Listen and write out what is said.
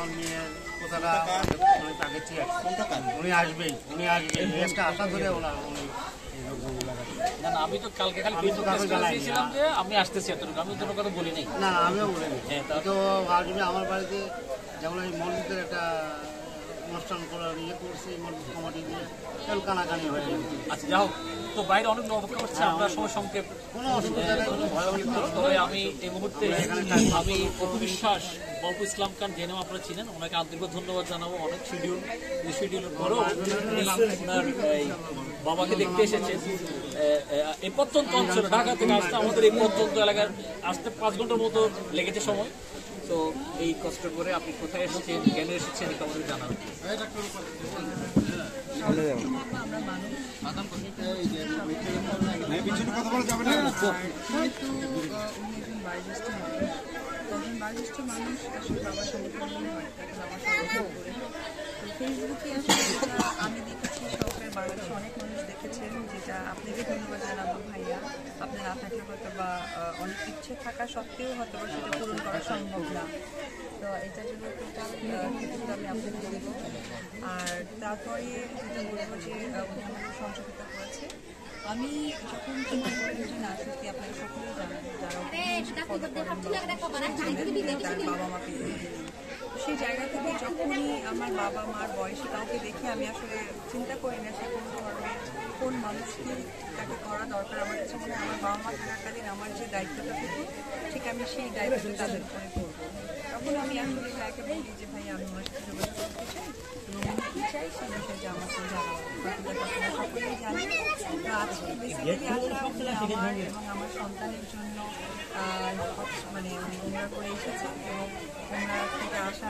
আমার মেয়ের কথাটা অনেক আগে ঠিক আছে, উনি আসবেই একটা আশা ধরে উনি না না, আমি তো কালকে খালি দিয়েছিলাম যে আমি আসতেছি, এতটুকু আমি কোনো কথা বলি নাই। না আমিও বলিনি। তো আসবে আমার বাড়িতে, যেমন এই মসজিদের একটা অনুষ্ঠান করে ইয়ে করছি, মসজিদ কমিটি দিয়ে তেল কানাকানি হয়ে গেছে। আচ্ছা যাই হোক, তো বাইরে অনেক অপেক্ষা করছে, আমরা সময় সংক্ষেপ, কোনো অসুবিধা নেই, কোনো ভয় নেই। তবে আমি এই মুহূর্তে আমি অপু বিশ্বাস, বাবু ইসলাম খান জেনেও আপনারা চিনেন, ওনাকে আন্তরিক ধন্যবাদ জানাবো। অনেক শিডিউল পরেও ওনার বাবাকে দেখতে এসেছেন এই প্রত্যন্ত অঞ্চলে, ঢাকা থেকে আসতে আমাদের এই প্রত্যন্ত এলাকার আসতে 5 ঘন্টার মতো লেগেছে সময়। তো এই কষ্ট করে আপনি কোথায় এসেছেন, কেন এসেছেন, এটা আমাদের জানাবেন। বায়োজ্যেষ্ঠ মানুষ আসলে বাবার সংগঠনই হয়, তাকে বাবা সংগঠন করে। তো ফেসবুকে আসলে আমি দেখেছি সরকার বাংলাদেশে অনেক মানুষ দেখেছেন, যেটা আপনাকে ধন্যবাদ জানাবো ভাইয়া। আপনি না থাকলে হয়তো বা অনেক ইচ্ছে থাকা সত্ত্বেও হয়তো বা সেটা পূরণ করা সম্ভব না। তো এটার জন্য টোটাল কৃতিত্ব আমি আপনাকে দেবো। আর তারপরে যেটা বলবো যে উনি সহযোগিতা করেছে। আমি যখন চিন্তা করি যে না, সত্যি আপনারা সকলেই জানেন যারা তার বাবা মাকে সেই জায়গা থেকে যখনই আমার বাবা মার বয়সে কাউকে দেখে আমি আসলে চিন্তা করি না সে কোন ধরনের কোন মানুষকে তাকে করা দরকার। আমার কাছে মনে হয় আমার বাবা মা থাকাকালীন আমার যে দায়িত্বটা থাকে ঠিক আমি সেই দায়িত্বটা তাদের উপরে করবো। তখন আমি আসলে ভাইকে বলি যে ভাই আমি আমার সাথে যোগাযোগ করতে চাই এবং কী চাই সেই বিষয়টা আমাকে জানাবো, আপনারা সকলেই জানেন। তো আজকে বেসিক্যালি আসা আমার এবং আমার সন্তানের জন্য মানে ওমরা করে এসেছে এবং ওমরা থেকে আসা